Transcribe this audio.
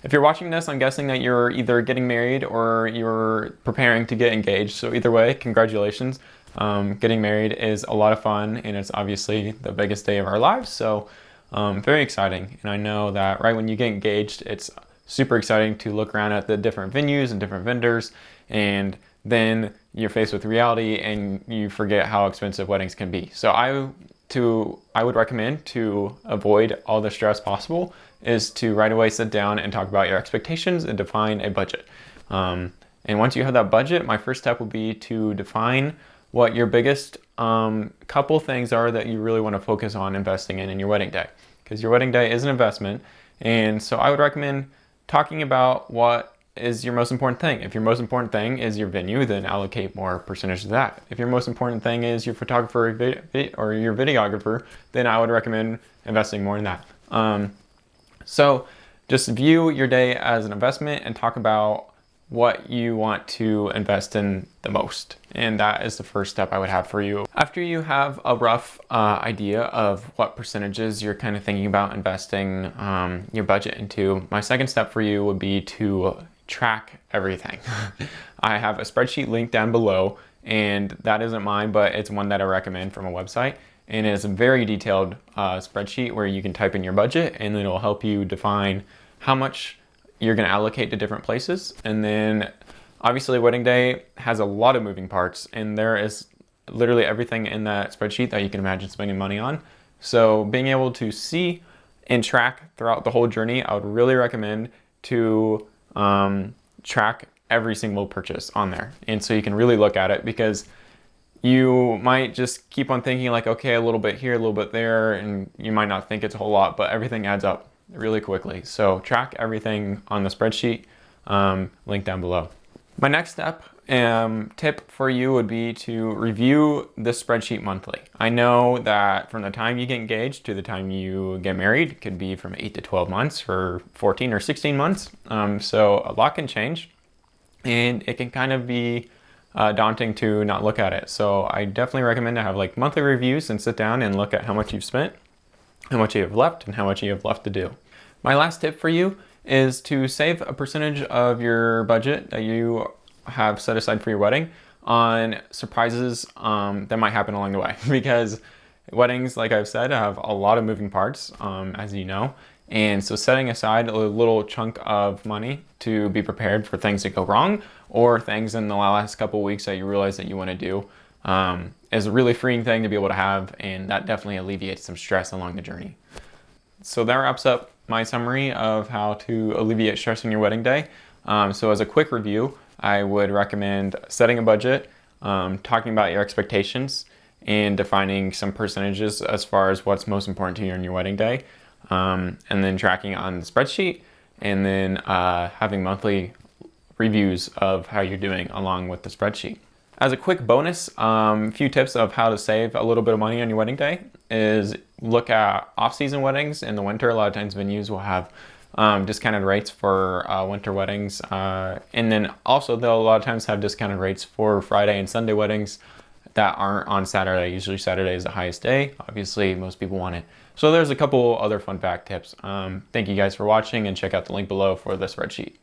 If you're watching this, I'm guessing that you're either getting married or you're preparing to get engaged. So either way, congratulations. Getting married is a lot of fun, and it's obviously the biggest day of our lives. So very exciting. And I know that right when you get engaged, it's super exciting to look around at the different venues and different vendors, and then you're faced with reality and you forget how expensive weddings can be. So I would recommend, to avoid all the stress possible, is to right away sit down and talk about your expectations and define a budget. And once you have that budget, my first step would be to define what your biggest couple things are that you really want to focus on investing in your wedding day. Because your wedding day is an investment. And so I would recommend talking about what is your most important thing. If your most important thing is your venue, then allocate more percentage to that. If your most important thing is your photographer or your videographer, then I would recommend investing more in that. So just view your day as an investment and talk about what you want to invest in the most. And that is the first step I would have for you. After you have a rough idea of what percentages you're kind of thinking about investing your budget into, my second step for you would be to track everything. I have a spreadsheet linked down below, and that isn't mine, but it's one that I recommend from a website. And it's a very detailed spreadsheet where you can type in your budget, and then it'll help you define how much you're going to allocate to different places. And then obviously wedding day has a lot of moving parts, and there is literally everything in that spreadsheet that you can imagine spending money on. So being able to see and track throughout the whole journey, I would really recommend to track every single purchase on there. And so you can really look at it, because you might just keep on thinking like, okay, a little bit here, a little bit there, and you might not think it's a whole lot, but everything adds up really quickly. So track everything on the spreadsheet, link down below. My next step tip for you would be to review this spreadsheet monthly. I know that from the time you get engaged to the time you get married, it could be from 8 to 12 months or 14 or 16 months. So a lot can change, and it can kind of be daunting to not look at it. So I definitely recommend to have like monthly reviews and sit down and look at how much you've spent, how much you have left, and how much you have left to do. My last tip for you is to save a percentage of your budget that you have set aside for your wedding on surprises that might happen along the way. Because weddings, like I've said, have a lot of moving parts, as you know. And so setting aside a little chunk of money to be prepared for things that go wrong, or things in the last couple of weeks that you realize that you want to do, is a really freeing thing to be able to have, and that definitely alleviates some stress along the journey. So that wraps up my summary of how to alleviate stress on your wedding day. So as a quick review, I would recommend setting a budget, talking about your expectations, and defining some percentages as far as what's most important to you on your wedding day, and then tracking on the spreadsheet, and then having monthly reviews of how you're doing along with the spreadsheet. As a quick bonus, a few tips of how to save a little bit of money on your wedding day is look at off-season weddings. In the winter, a lot of times venues will have discounted rates for winter weddings. And then also they'll a lot of times have discounted rates for Friday and Sunday weddings that aren't on Saturday. Usually Saturday is the highest day. Obviously, most people want it. So there's a couple other fun fact tips. Thank you guys for watching, and check out the link below for the spreadsheet.